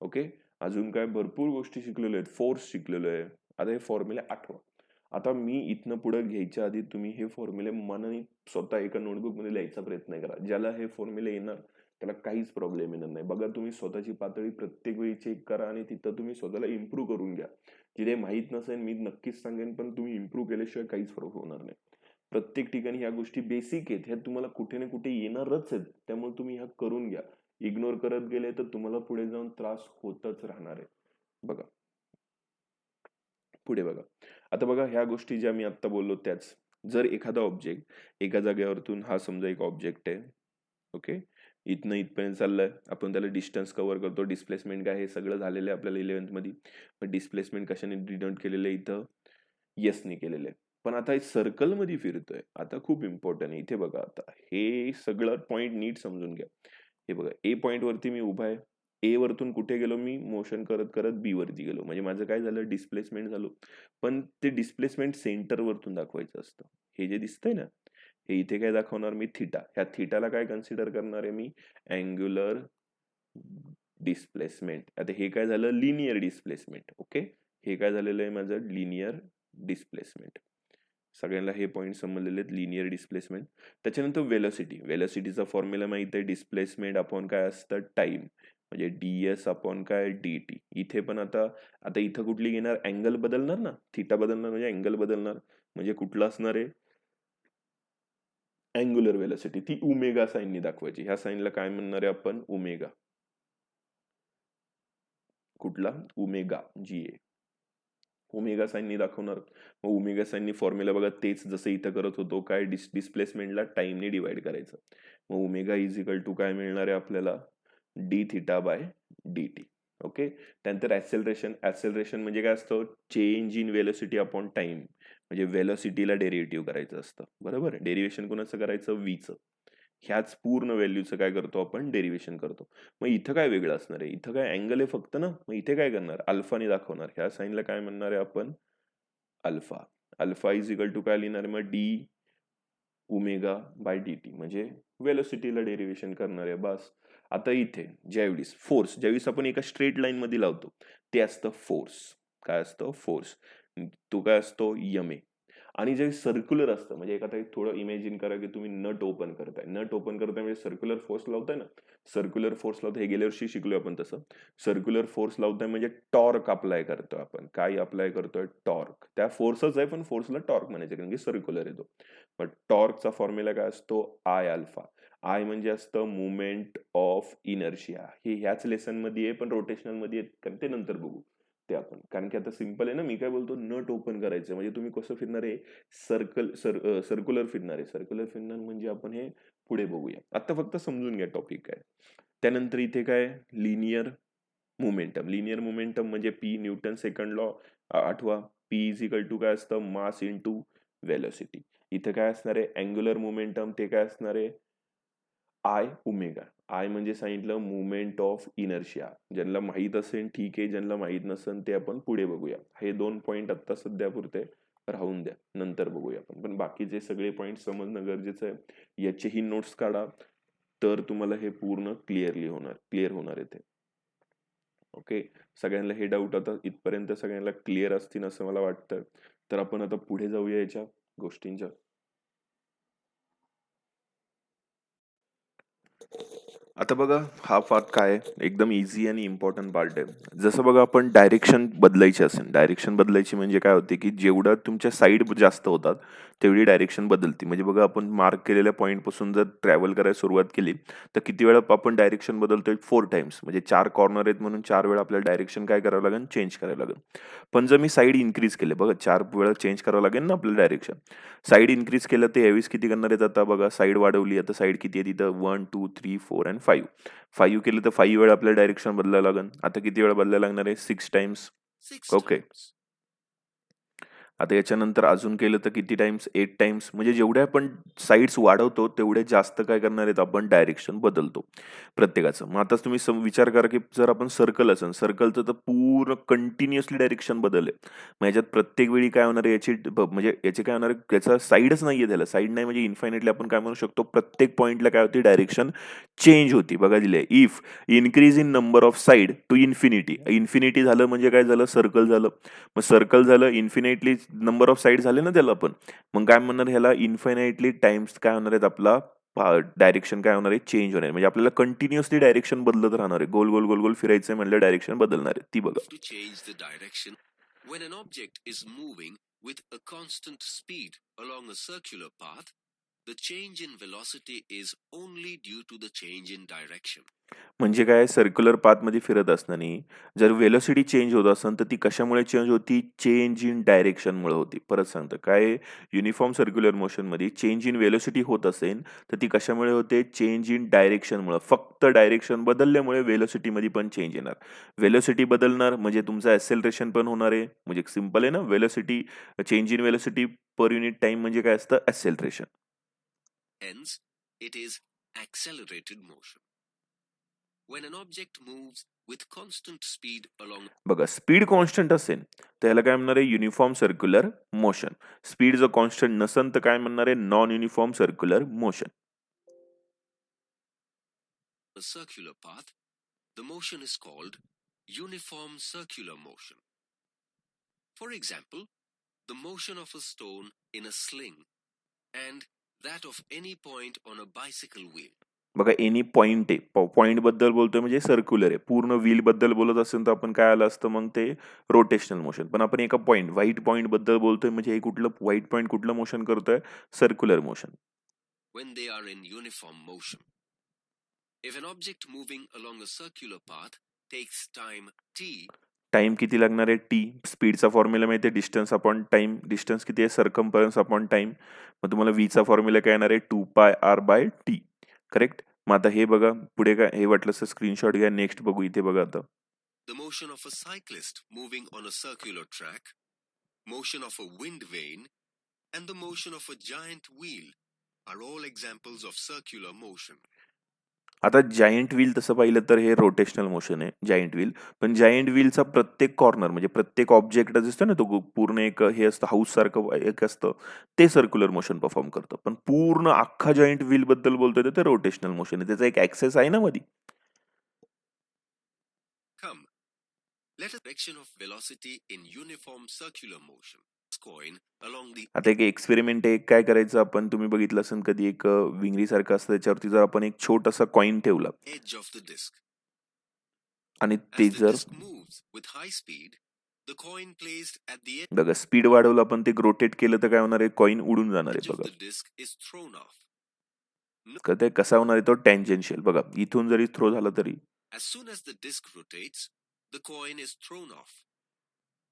ओके. अजून काय भरपूर गोष्टी शिकलेलो आहेत. फोर्स शिकलेलो आहे. आता हे फॉर्म्युले आठवा. आता मी इथनं पुढे घ्यायच्या आधी तुम्ही हे फॉर्म्युले मनाने स्वतः एका नोटबुक मध्ये लिहायचा प्रयत्न करा. ज्याला हे फॉर्म्युले येणार त्याला काहीच प्रॉब्लेम येणार नाही. बघा तुम्ही स्वतःची पातळी प्रत्येक वेळी चेक करा आणि तिथं तुम्ही स्वतःला इम्प्रूव्ह करून घ्या. जिथे माहीत नसेल मी नक्कीच सांगेन, पण तुम्ही इम्प्रूव्ह केल्याशिवाय काहीच फरक होणार नाही. प्रत्येक ठिकाणी ह्या गोष्टी बेसिक आहेत, ह्या तुम्हाला कुठे ना कुठे येणारच आहेत. त्यामुळे तुम्ही ह्या करून घ्या. इग्नोर करत गेले तर तुम्हाला पुढे जाऊन त्रास होतच राहणार आहे. बघा पुढे बघा. आता बघा ह्या गोष्टी ज्या मी आता बोललो त्याच. जर एखादा ऑब्जेक्ट एका जागेवरतून, हा समजा एक ऑब्जेक्ट आहे. ओके. इथनं इथपर्यंत चाललंय, आपण त्याला डिस्टन्स कव्हर करतो. डिस्प्लेसमेंट काय हे सगळं झालेलं आहे आपल्याला 11th मध्ये. पण डिस्प्लेसमेंट कशाने डिनोट केलेलं आहे इथं? येसने केलेलं आहे. पण आता हे सर्कल मध्ये फिरतोय. आता खूप इम्पॉर्टंट आहे. इथे बघा आता हे सगळं पॉइंट नीट समजून घ्या. हे बघा ए पॉइंट वरती मी उभा आहे. ए वरतून कुठे गेलो? मी मोशन करत करत बी वरती गेलो. म्हणजे माझं काय झालं? डिस्प्लेसमेंट झालो. पण ते डिस्प्लेसमेंट सेंटर वरतून दाखवायचं असतं. हे जे दिसतंय ना, हे इथे काय दाखवणार मी? थिटा. ह्या थिटाला काय कन्सिडर करणार आहे मी? Angular displacement. आता हे काय झालं? Linear displacement. ओके. हे काय झालेलं आहे माझं? Linear displacement. सगळ्यांना हे पॉईंट समजलेले आहेत. Linear displacement. त्याच्यानंतर वेलोसिटी. वेलोसिटीचा फॉर्म्युला माहित आहे. डिस्प्लेसमेंट अपॉन काय असतं? टाइम. म्हणजे ds अपॉन काय? dt. इथे पण आता आता इथं कुठली घेणार? अँगल बदलणार ना, थिटा बदलणार म्हणजे अँगल बदलणार. म्हणजे कुठला असणार आहे? Angular velocity. ती ओमेगा साईननी दाखवायची. ह्या साईनला काय म्हणणार आहे आपण? ओमेगा. कुठला? ओमेगा जी ए. ओमेगा साईननी दाखवणार. मग ओमेगा साईननी फॉर्म्युला बघा तेच जसं इथं करत होतो. काय? डिस्प्लेसमेंटला टाइमने डिवाइड करायचं. मग ओमेगा इज इक्वल टू काय मिळणार आहे आपल्याला? D theta by D T. Okay. त्यानंतर ऍक्सेलरेशन. ऍक्सेलरेशन म्हणजे काय असतं? Change in velocity upon time. म्हणजे वेलोसिटीला डेरिव्हेटिव्ह करायचं असतं. बरोबर. डेरिव्हेशन कोणाचं करायचं? व्हीचं. ह्याच पूर्ण व्हॅल्यूचं काय करतो आपण? डेरिव्हेशन करतो. मग इथं काय वेगळं असणार आहे? इथं काय अँगल आहे फक्त ना, मग इथे काय करणार? अल्फाने दाखवणार. ह्या साईनला काय म्हणणार आहे आपण? Alpha. Alpha is equal to काय लिहिणार? मग D omega by D T. म्हणजे वेलोसिटीला डेरिव्हेशन करणार आहे. बस. आता इथे ज्यावेळेस फोर्स, ज्यावेळेस आपण एका स्ट्रेट लाईन मध्ये लावतो ते असतं फोर्स. काय असतं? फोर्स. तो काय असतो? यम ए. आणि जे सर्क्युलर असतं, म्हणजे एखादा थोडं इमॅजिन करा की तुम्ही नट ओपन करताय. नट ओपन करताय म्हणजे सर्क्युलर फोर्स लावताय ना. सर्क्युलर फोर्स लावताय, हे गेल्या वर्षी शिकलोय आपण तसं. सर्क्युलर फोर्स लावताय म्हणजे टॉर्क अप्लाय करतोय आपण. काय अप्लाय करतोय? टॉर्क. त्या फोर्सच आहे पण फोर्सला टॉर्क म्हणायचं कारण की सर्क्युलर येतो. पण टॉर्कचा फॉर्म्युला काय असतो? I alpha. आय म्हणजे असतं मुवमेंट ऑफ इनर्शिया. हे ह्याच लेसन मध्ये आहे पण रोटेशनल मध्ये कारण ते नंतर बघू ते आपण. कारण की आता सिंपल आहे ना, मी काय बोलतो? नट ओपन करायचं म्हणजे तुम्ही कसं फिरणार आहे? सर्क्युलर फिरणार आहे. सर्क्युलर फिरणार म्हणजे आपण हे पुढे बघूया. आता फक्त समजून घ्या टॉपिक काय. त्यानंतर इथे काय? Linear momentum. लिनियर मोमेंटम म्हणजे पी न्यूटन सेकंड लॉ आठवा. पी इज इक्वल टू काय असतं? Mass into velocity. इथे काय असणार आहे? Angular momentum. ते काय असणार आहे? I omega. आय म्हणजे सांगितलं मुवमेंट ऑफ इनर्शिया. ज्यांना माहीत असेल ठीक आहे, ज्यांना माहीत नसेल ते आपण पुढे बघूया. हे 2 पॉईंट आता सध्या पुरते राहून द्या, नंतर बघूया आपण. पण बाकीचे सगळे पॉईंट समजणं गरजेचं आहे. याचेही नोट्स काढा तर तुम्हाला हे पूर्ण क्लिअर होणार आहे ते. ओके. सगळ्यांना हे डाऊट आता इथपर्यंत सगळ्यांना क्लिअर असतील असं मला वाटतं. तर आपण आता पुढे जाऊया याच्या गोष्टींच्या. आता बघा हा पार्ट काय आहे, एकदम इझी आणि इम्पॉर्टंट पार्ट आहे. जसं बघा आपण डायरेक्शन बदलायची असेल, डायरेक्शन बदलायची म्हणजे काय होते की जेवढा तुमच्या साईड जास्त होतात तेवढी डायरेक्शन बदलते. म्हणजे बघा आपण मार्क केलेल्या पॉईंट पासून जर ट्रॅव्हल करायला सुरुवात केली तर किती वेळा आपण डायरेक्शन बदलतोय 4 टाइम्स. म्हणजे 4 कॉर्नर आहेत म्हणून 4 वेळा आपल्याला डायरेक्शन काय करावं लागेल, चेंज करावं लागेल. पण जर मी साईड इन्क्रीज केले, बघा 4 वेळा चेंज करावं लागेल ना आपल्याला डायरेक्शन. साईड इन्क्रीज केलं तर यावेळेस किती करणार आहेत, आता बघा साईड वाढवली, आता साईड किती आहे तिथं 1 2 3 4 आणि 5. 5 केलं तर 5 वेळा आपल्याला डायरेक्शन बदलायला लागेल. आता किती वेळा बदलायला लागणार आहे, 6 टाइम्स. ओके. आता याच्यानंतर अजून केलं तर किती टाइम्स, 8 टाइम्स. म्हणजे जेवढ्या आपण साईड्स वाढवतो तेवढे जास्त काय करणार आहेत, आपण डायरेक्शन बदलतो प्रत्येकाचं. मग आता तुम्ही विचार करा की जर आपण सर्कल असेल, सर्कलचं तर पूर्ण कंटिन्युअसली डायरेक्शन बदलले. मग याच्यात प्रत्येक वेळी काय होणार आहे, म्हणजे याचे काय होणार आहे, याचा साईडच नाहीये, त्याला साईड नाही म्हणजे इन्फायनेटली आपण काय म्हणू शकतो, प्रत्येक पॉईंटला काय होती, डायरेक्शन चेंज होती. बघा दिले, if increase in number of side to infinity. Infinity झालं म्हणजे काय झालं, सर्कल झालं. मग सर्कल झालं, इन्फिनाइटली नंबर ऑफ साईड झाले ना त्याला पण. मग काय म्हणणार, ह्याला इन्फिनाइटली टाइम्स काय होणार आहेत, आपला डायरेक्शन काय होणार आहे, चेंज होणार आहे. म्हणजे आपल्याला कंटिन्युअसली डायरेक्शन बदलत राहणार आहे. गोल गोल गोल गोल फिरायचंय म्हणलं, डायरेक्शन बदलणार आहे ती. बघा to change the direction when an object is moving with a constant speed along a circular path. The change in velocity is only due to the change in direction. म्हणजे काय, सर्क्युलर पाथमध्ये फिरत असताना जर वेलोसिटी चेंज होत असेल तर ती कशामुळे चेंज होती, चेंज इन डायरेक्शनमुळे होती. परत सांगतो, काय युनिफॉर्म सर्क्युलर मोशनमध्ये चेंज इन वेलोसिटी होत असेल तर ती कशामुळे होते, चेंज इन डायरेक्शनमुळे. फक्त डायरेक्शन बदलल्यामुळे वेलोसिटीमध्ये पण चेंज येणार. वेलोसिटी बदलणार म्हणजे तुमचं ॲक्सेलरेशन पण होणार आहे. म्हणजे सिंपल आहे ना, velocity, change in velocity per unit time म्हणजे काय असतं, acceleration. Hence, it is accelerated motion. When an object moves with constant speed along. बघा स्पीड कॉन्स्टंट असेल तर याला काय म्हणणार आहे, युनिफॉर्म सर्क्युलर मोशन. स्पीड जर कॉन्स्टंट नसेल तर काय म्हणणार आहे, non uniform circular motion. A circular path, the motion is called uniform circular motion. For example, the motion of a stone in a sling and that of any point on a bicycle wheel. बघा एनी पॉइंट आहे, पॉइंट बद्दल बोलतोय म्हणजे सर्क्युलर आहे. पूर्ण व्हील बद्दल बोलत असेल तर आपण काय आलं असतं, मग ते रोटेशनल मोशन. पण आपण एका पॉइंट, व्हाईट पॉइंट बद्दल बोलतोय म्हणजे हे कुठलं व्हाईट पॉइंट, कुठलं मोशन करतोय, circular motion. When they are in uniform motion. If an object moving along a circular path takes time t. Time किती लागणार आहे, टी. स्पीडचा फॉर्म्युला माहिती आहे, डिस्टन्स अपॉन टाइम. डिस्टन्स किती आहे, सर्कम्फरन्स अपॉन टाइम. मग तुम्हाला व्हीचा फॉर्म्युला काय येणार आहे, 2πr/t. करेक्ट. मग आता हे बघा पुढे काय, हे वाटलं तर स्क्रीनशॉट घ्या. नेक्स्ट बघू इथे बघा आता. The motion of a cyclist moving on a circular track, motion of a wind vane, and the motion of a giant wheel are all examples of circular motion. आता जायंट व्हील तसं पाहिलं तर हे रोटेशनल मोशन आहे, जायंट व्हील. पण जायंट व्हीलचा प्रत्येक कॉर्नर म्हणजे प्रत्येक ऑब्जेक्ट असतं ना, तो पूर्ण एक हे असतं, हाऊस सारखं एक असतं, ते सर्क्युलर मोशन परफॉर्म करतं. पण पूर्ण अख्खा जायंट व्हील बद्दल बोलतोय ते रोटेशनल मोशन आहे. त्याचा एक ऍक्सेस आहे ना मध्ये. Come, let us direction of velocity in uniform circular motion. Coin along the. आता एक एक्सपेरिमेंट आहे, काय करायचं आपण, तुम्ही बघितलं असेल कधी, एक विंगरी सारखं असतं, त्याच्यावरती जर आपण एक छोटासा कॉइन ठेवला Edge of the disc. आणि As ते the जर disc moves with high speed, the coin placed at the बघा स्पीड वाढवलं आपण, ते रोटेट केलं तर काय होणार आहे, कॉइन उडून जाणार edge आहे. of बघा the disc is thrown off. ते कसा होणार आहे, तो टँजेन्शियल. बघा इथून जरी थ्रो झाला तरी. As soon as the disc rotates, the coin is thrown off.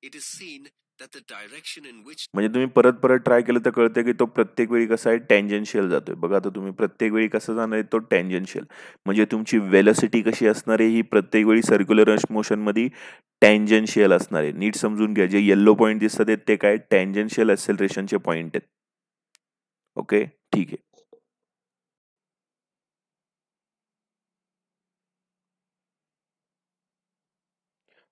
It is seen that the direction in which. म्हणजे तुम्ही परत परत ट्राय केलं तर कळतं की तो प्रत्येक वेळी कसा आहे, टँजेन्शियल जातोय. बघा आता तुम्ही प्रत्येक वेळी कसं जाणार आहे, तो टँजेन्शियल. म्हणजे तुमची वेलोसिटी कशी असणार आहे, ही प्रत्येक वेळी सर्क्युलर मोशन मध्ये टँजेन्शियल असणार आहे. नीट समजून घ्या, जे येल्लो पॉईंट दिसतात आहेत ते काय, टँजेन्शियल ऍक्सेलरेशनचे पॉईंट आहेत. ओके, ठीक आहे.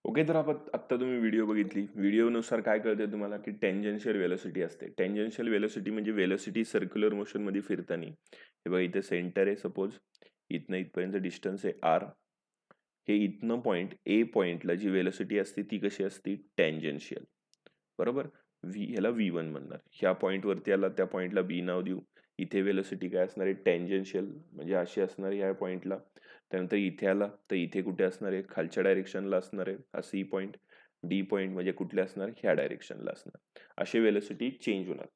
ओके, तर आपण आत्ता तुम्ही व्हिडिओ बघितली. व्हिडिओनुसार काय कळतंय तुम्हाला, की टँजेन्शियल वेलोसिटी असते. टँजेन्शियल वेलोसिटी म्हणजे वेलोसिटी सर्क्युलर मोशनमध्ये फिरताना. हे बघा इथे सेंटर आहे सपोज, इथनं इथपर्यंत डिस्टन्स आहे आर. हे इथनं पॉईंट ए पॉईंटला जी वेलोसिटी असते ती कशी असते, टँजेन्शियल. बरोबर. ह्याला V1 म्हणणार. ह्या पॉईंटवरती याला, त्या पॉईंटला बी नाव देऊ. इथे वेलोसिटी काय असणार आहे, टँजेन्शियल म्हणजे अशी असणार ह्या पॉईंटला. त्यानंतर इथे आला तर इथे कुठे असणार आहे, खालच्या डायरेक्शनला असणार आहे हा सी पॉईंट. डी पॉईंट म्हणजे कुठले असणार, ह्या डायरेक्शनला असणार. असे वेलोसिटी चेंज होणार.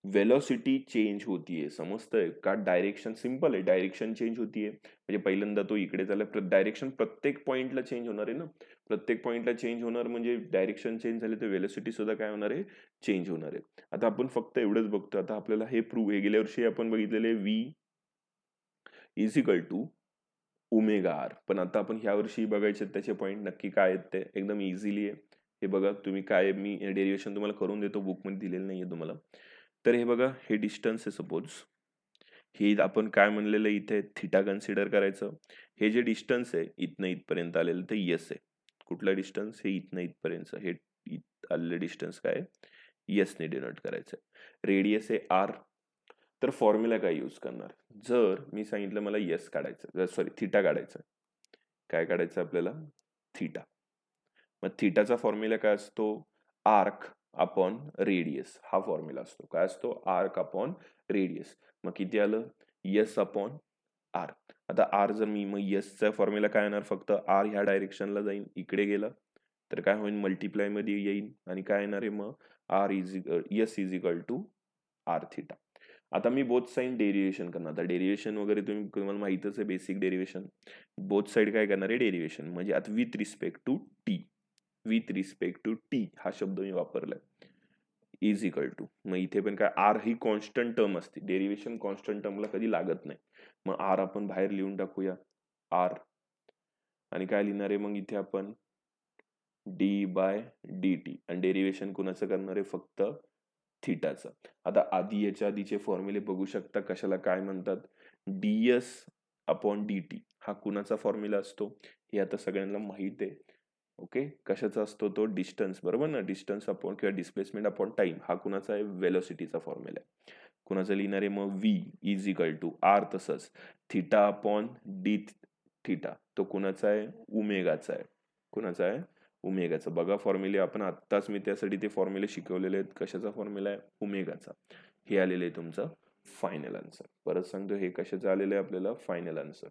वेलोसिटी चेंज होतीये, समजतंय का? डायरेक्शन सिंपल आहे, डायरेक्शन चेंज होतीये म्हणजे पहिल्यांदा तो इकडे झाला, डायरेक्शन प्रत्येक पॉइंटला चेंज होणार आहे ना. प्रत्येक पॉइंटला चेंज होणार म्हणजे डायरेक्शन चेंज झाले तर वेलोसिटी सुद्धा काय होणार आहे, चेंज होणार आहे. आता आपण फक्त एवढंच बघतो. आता आपल्याला हे प्रूव्ह, हे गेल्या वर्षी आपण बघितलेले V is equal to omega R. पण आता आपण ह्या वर्षी बघायचे त्याचे पॉईंट नक्की काय आहेत ते एकदम इझिली आहे. हे बघा तुम्ही, काय मी डेरिव्हेशन तुम्हाला करून देतो, बुकमध्ये दिलेलं नाहीये तुम्हाला. तर हे बघा, हे डिस्टन्स आहे सपोज, हे आपण काय म्हणलेलं इथे थिटा कन्सिडर करायचं. हे जे डिस्टन्स आहे इथनं इथपर्यंत आलेलं ते यस आहे. कुठला डिस्टन्स, हे इथनं इथपर्यंत, हे आलेलं डिस्टन्स काय यसने डिनोट करायचं. रेडियस आहे आर. तर फॉर्म्युला काय यूज करणार, जर मी सांगितलं मला यस काढायचं, सॉरी थिटा काढायचं, काय काढायचं आपल्याला, थिटा. मग थिटाचा फॉर्म्युला काय असतो, आर्क अपॉन रेडियस. हा फॉर्म्युला असतो, काय असतो, आर्क अपॉन रेडियस. मग किती आलं, यस अपॉन आर. आता आर जर मी, मग यसचा फॉर्म्युला काय येणार, फक्त आर ह्या डायरेक्शनला जाईन, इकडे गेला तर काय होईल, मल्टिप्लाय मध्ये येईल आणि काय येणार आहे मग, R is S is equal to R theta. आता मी बोथ साइड डेरिव्हेशन करणार. आता डेरिव्हेशन वगैरे तुम्हाला माहितच आहे, बेसिक डेरिव्हेशन. बोथ साइड काय करणार आहे, डेरिव्हेशन म्हणजे आता with respect to T. With respect to T हा शब्द मी वापरलाय, इज इक्वल टू. मग इथे पण काय, आर ही कॉन्स्टंट टर्म असते, डेरिव्हेशन कॉन्स्टंट टर्मला कधी लागत नाही. मग आर आपण बाहेर लिहून टाकूया, आर. आणि काय लिहिणार आहे मग इथे आपण, डी बाय डी टी. आणि डेरिव्हेशन कुणाचं करणार आहे, फक्त थिटाचं. आता आधी याच्या आधीचे फॉर्म्युले बघू शकता, कशाला काय म्हणतात, डीएस अपॉन डी टी हा कुणाचा फॉर्म्युला असतो, हे आता सगळ्यांना माहित आहे. ओके, कशाचा असतो तो, डिस्टन्स, बरोबर ना, डिस्टन्स अपॉन किंवा डिस्प्लेसमेंट अपॉन टाइम हा कुणाचा आहे, वेलोसिटीचा फॉर्म्युला आहे. कुणाचा लिहिणार आहे मग, V is equal to R, तसंच थिटा अपॉन डी थिटा तो कुणाचा आहे, ओमेगाचा आहे. कुणाचा आहे, ओमेगाचा. बघा फॉर्म्युले आपण आत्ताच मी त्यासाठी ते फॉर्म्युले शिकवलेले आहेत. कशाचा फॉर्म्युला आहे, ओमेगाचा. हे आलेलं आहे तुमचं फायनल आन्सर. परत सांगतो, हे कशाचं आलेलं आहे आपल्याला, फायनल आन्सर.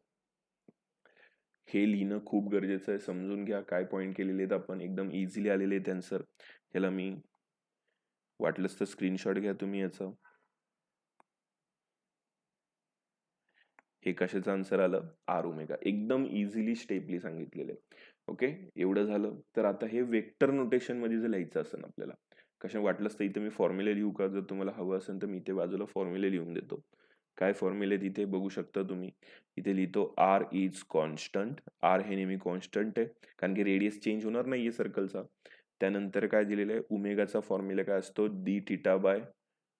हे लिहिणं खूप गरजेचं आहे, समजून घ्या काय पॉईंट केलेले आहेत आपण, एकदम इझिली आलेले आहेत आन्सर. ह्याला मी वाटलंच तर स्क्रीनशॉट घ्या तुम्ही याचा. हे कशाचं आन्सर आलं, आर ओमेगा. एकदम इझिली स्टेपली सांगितलेले. ओके, एवढं झालं. तर आता हे वेक्टर नोटेशन मध्ये जर लिहायचं असेल आपल्याला, कशा वाटलंच तर इथे मी फॉर्म्युले लिहू का, जर तुम्हाला हवं असेल तर मी इथे बाजूला फॉर्म्युले लिहून देतो. काय फॉर्म्युले तिथे बघू शकता तुम्ही. इथे लिहितो आर इज कॉन्स्टंट. आर हे नेहमी कॉन्स्टंट आहे कारण की रेडियस चेंज होणार नाहीये सर्कलचा. त्यानंतर काय दिलेलं आहे, ओमेगाचा फॉर्म्युला काय असतो, D theta by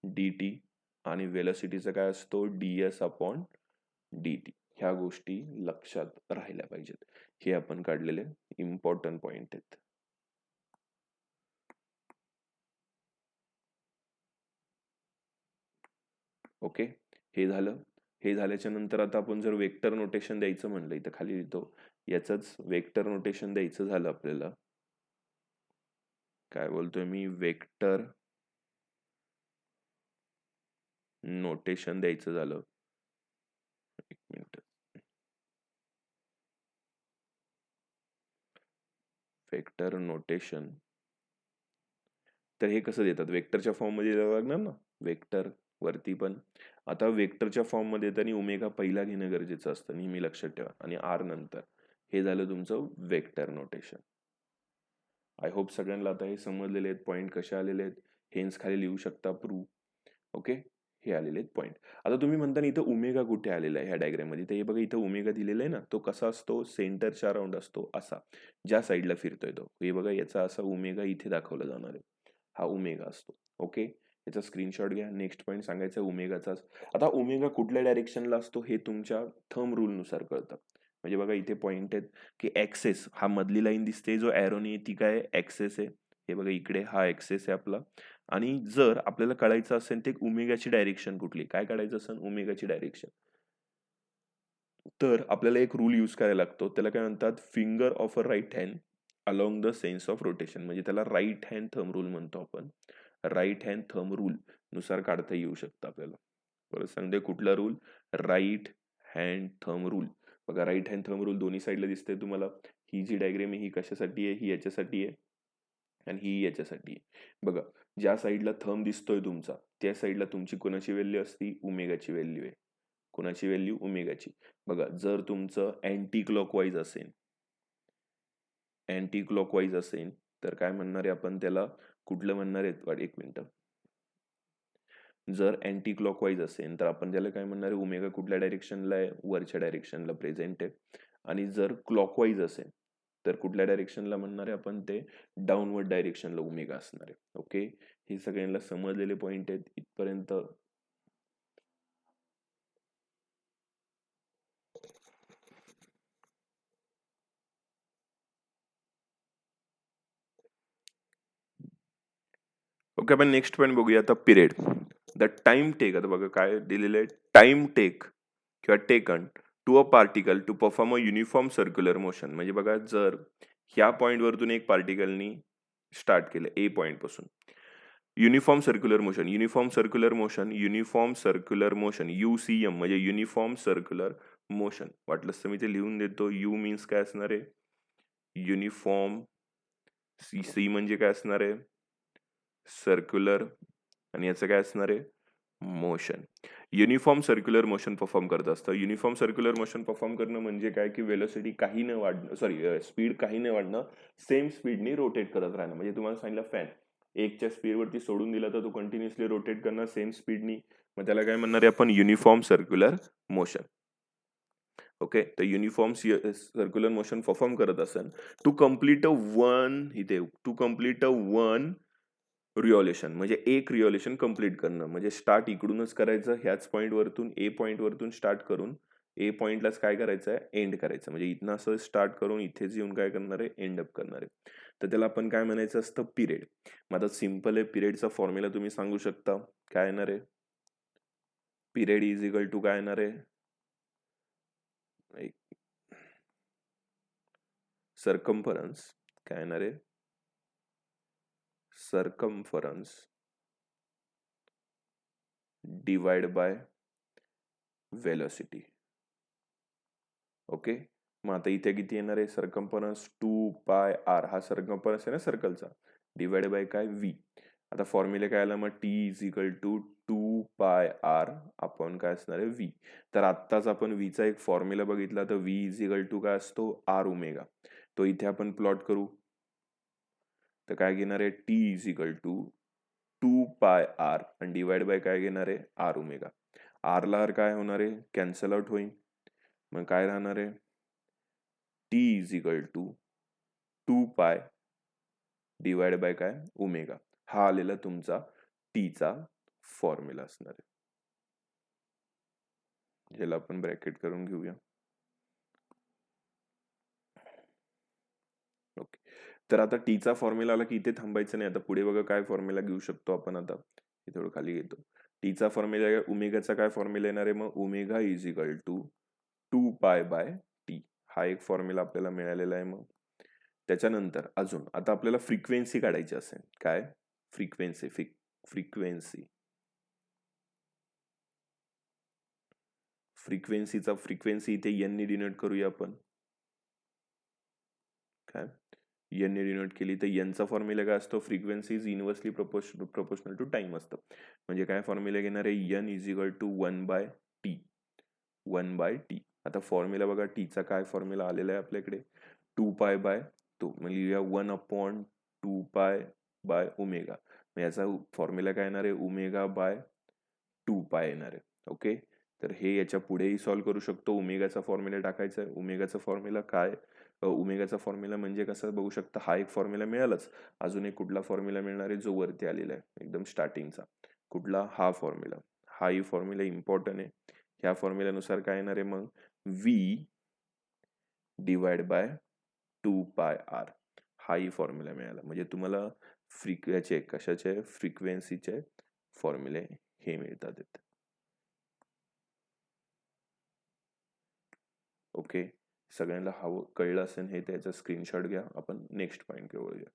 D T. आणि वेलोसिटीचा काय असतो, D S upon D T. ह्या गोष्टी लक्षात राहिल्या पाहिजेत. हे आपण काढलेले इम्पॉर्टंट पॉइंट आहेत. ओके, हे झालं. हे झाल्याच्या नंतर आता आपण जर वेक्टर नोटेशन द्यायचं म्हणलं, इथं खाली लिहितो, याचंच वेक्टर नोटेशन द्यायचं झालं आपल्याला, काय बोलतोय मी, वेक्टर नोटेशन द्यायचं झालं, एक मिनिट, वेक्टर नोटेशन. तर हे कसं देतात, वेक्टरच्या फॉर्म मध्ये द्यावं लागणार ना, वेक्टर वरती पण. आता वेक्टरच्या फॉर्म मध्ये येताना ओमेगा पहिला घेणं गरजेचं असतं, नेहमी लक्षात ठेवा, आणि आर नंतर. हे झालं तुमचं वेक्टर नोटेशन. आय होप सगळ्यांना आता हे समजलेले आहेत पॉईंट कसे आलेले आहेत. हेन्स खाली लिहू शकता प्रूव्ह. ओके, हे आलेले आहेत पॉईंट. आता तुम्ही म्हणता इथं ओमेगा कुठे आलेला आहे ह्या डायग्राम मध्ये, तर हे बघा इथं ओमेगा दिलेला आहे ना, तो कसा असतो, सेंटरच्या अराउंड असतो, असा ज्या साईडला फिरतोय तो. हे बघा याचा असा ओमेगा इथे दाखवला जाणार आहे, हा ओमेगा असतो. ओके, याचा स्क्रीनशॉट घ्या. नेक्स्ट पॉईंट सांगायचा ओमेगाचाच. आता ओमेगा कुठल्या डायरेक्शनला असतो हे तुमच्या थंब रूल नुसार कळतं. म्हणजे बघा इथे पॉईंट आहेत की ऍक्सेस, हा मधली लाईन दिसते जो एरोनी, ती काय ऍक्सेस आहे. हे बघा इकडे हा ऍक्सेस आहे आपला. आणि जर आपल्याला कळायचं असेल ते ओमेगाची डायरेक्शन कुठली, काय काढायचं असेल ओमेगाची डायरेक्शन, तर आपल्याला एक रूल यूज करायला लागतो. त्याला काय म्हणतात, finger of a right hand along the sense of rotation. म्हणजे त्याला राईट हँड थंब रूल म्हणतो आपण. राईट हँड थंब रूल नुसार काढता येऊ शकतं आपल्याला. परत सांगते कुठला rule, right hand thumb rule. बघा राईट हँड थंब रूल दोन्ही साईडला दिसतंय तुम्हाला. ही जी डायग्राम आहे ही कशासाठी आहे, ही याच्यासाठी आहे आणि ही याच्यासाठी आहे. बघा ज्या साईडला थंब दिसतोय तुमचा त्या साईडला तुमची कोणाची व्हॅल्यू असती, ओमेगाची व्हॅल्यू आहे. कोणाची व्हॅल्यू, ओमेगाची. बघा जर तुमचं अँटी क्लॉकवाईज असेल, अँटी क्लॉकवाईज असेल तर काय म्हणणार आहे आपण त्याला, कुठलं म्हणणार आहे, एक मिनिट. जर अँटी क्लॉकवाईज असेल तर आपण त्याला काय म्हणणार आहे, ओमेगा कुठल्या डायरेक्शनला आहे, वरच्या डायरेक्शनला प्रेझेंट आहे. आणि जर क्लॉकवाईज असेल तर कुठल्या डायरेक्शनला म्हणणार आहे आपण, ते डाऊनवर्ड डायरेक्शनला ओमेगा असणार आहे. ओके, हे सगळ्यांना समजलेले पॉइंट आहेत इथपर्यंत. ओके, आपण नेक्स्ट पॉईंट बघूया आता, पिरियड. द टाइम टेक, आता बघा काय दिलेलं आहे, टाइम टेक किंवा taken to a particle to perform a uniform circular motion. म्हणजे बघा जर ह्या पॉईंटवरतून एक पार्टिकलनी स्टार्ट केलं ए पॉईंट पासून, uniform circular motion, uniform circular motion, uniform circular motion, UCM म्हणजे युनिफॉर्म सर्क्युलर मोशन. वाटलंच तर मी ते लिहून देतो. यू मीन्स काय असणार आहे, युनिफॉर्म. सी म्हणजे काय असणार आहे, सर्क्युलर. आणि याचं काय असणार आहे, motion. Uniform circular motion perform करत असतं. युनिफॉर्म सर्क्युलर मोशन परफॉर्म करणं म्हणजे काय की वेलोसिटी काही न वाढणं, सॉरी स्पीड काही न वाढणं, सेम स्पीडनी रोटेट करत राहणं. म्हणजे तुम्हाला सांगितलं फॅन एकच्या स्पीडवरती सोडून दिला तर तो कंटिन्युअसली रोटेट करणार सेम स्पीडनी, मग त्याला काय म्हणणार आहे आपण, युनिफॉर्म सर्क्युलर मोशन. ओके, तर युनिफॉर्म सर्क्युलर मोशन परफॉर्म करत असेल टू कम्प्लीट अ वन, इथे टू कम्प्लीट अ वन रिओलेशन, म्हणजे एक रिओलेशन कम्प्लीट करणं. म्हणजे स्टार्ट इकडूनच करायचं, ह्याच पॉईंट वरतून, ए पॉईंट वरतून स्टार्ट करून ए पॉईंटलाच काय करायचं आहे, एंड करायचं. म्हणजे इथनं असं स्टार्ट करून इथेच येऊन काय करणार आहे, एंड अप करणार आहे. तर त्याला आपण काय म्हणायचं असतं, पिरियड. मग आता सिम्पल आहे, पिरियडचा फॉर्म्युला तुम्ही सांगू शकता काय येणार आहे, पिरियड इज इक्वल टू काय येणार आहे, सर्कम्फरन्स. काय येणार आहे, circumference divide by velocity. Okay, मग आता इथे किती येणार आहे, सर्कम्फरन्स 2πr, हा सर्कम्फरन्स आहे ना सर्कलचा, डिवाइड बाय काय, v. आता फॉर्म्युले काय आला मग, t is equal to 2πr आपण काय असणार आहे, v. तर आत्ताच आपण v चा एक फॉर्म्युला बघितला, तर v इज इक्वल टू काय असतो, r ओमेगा. तो इथे आपण प्लॉट करू, तर काय घेणार आहे, t is equal to 2πr आणि डिवाइड बाय काय घेणार आहे, r ओमेगा. r ला काय होणार आहे, कॅन्सल आउट होईल. मग काय राहणार आहे, t is equal to 2π divide by काय, ओमेगा. हा आलेला तुमचा टी चा फॉर्म्युला असणार आहे. ह्याला आपण ब्रॅकेट करून घेऊया. ओके, तर आता टी चा फॉर्म्युला आला की इथे थांबायचं नाही. आता पुढे बघा काय फॉर्म्युला घेऊ शकतो आपण. आता हे थोडं खाली घेतो. टी चा फॉर्म्युला, ओमेगाचा काय फॉर्म्युला येणार आहे, मग omega is equal to 2π by T. हा एक फॉर्म्युला आपल्याला मिळालेला आहे. मग त्याच्यानंतर अजून आता आपल्याला फ्रिक्वेन्सी काढायची असेल, काय फ्रिक्वेन्सी, फ्रिक्वेन्सी, फ्रिक्वेन्सीचा फ्रिक्वेन्सी इथे एन ने डिनोट करूया आपण. काय एन ने डिनोट केली तर एनचा फॉर्म्युला काय असतो, frequency is inversely proportional to time असतं. म्हणजे काय फॉर्म्युला घेणार आहे, N is equal to 1/t, 1/t. आता फॉर्म्युला बघा, टीचा काय फॉर्म्युला आलेला आहे आपल्याकडे, 2π बाय तो, म्हणजे लिहूया 1/2π बाय ओमेगा. याचा फॉर्म्युला काय येणार आहे, ओमेगा बाय 2π येणार आहे. ओके, तर हे याच्या पुढेही सॉल्व्ह करू शकतो. ओमेगाचा फॉर्म्युला टाकायचा आहे. ओमेगाचा फॉर्म्युला काय, ओमेगाचा फॉर्म्युला म्हणजे कसं बघू शकता, हा एक फॉर्म्युला मिळालाच, अजून एक कुठला फॉर्म्युला मिळणार आहे जो वरती आलेला आहे एकदम स्टार्टिंगचा, कुठला, हा फॉर्म्युला. हाही फॉर्म्युला इम्पॉर्टंट आहे. ह्या फॉर्म्युल्यानुसार काय येणार आहे मग, v डिवाइड बाय 2πr. हाही फॉर्म्युला मिळाला. म्हणजे तुम्हाला याचे कशाचे, फ्रिक्वेन्सीचे फॉर्म्युले हे मिळतात. ओके, सगळ्यांना हवं कळलं असेल हे, त्याचा स्क्रीनशॉट घ्या. आपण नेक्स्ट पॉईंट घेऊया.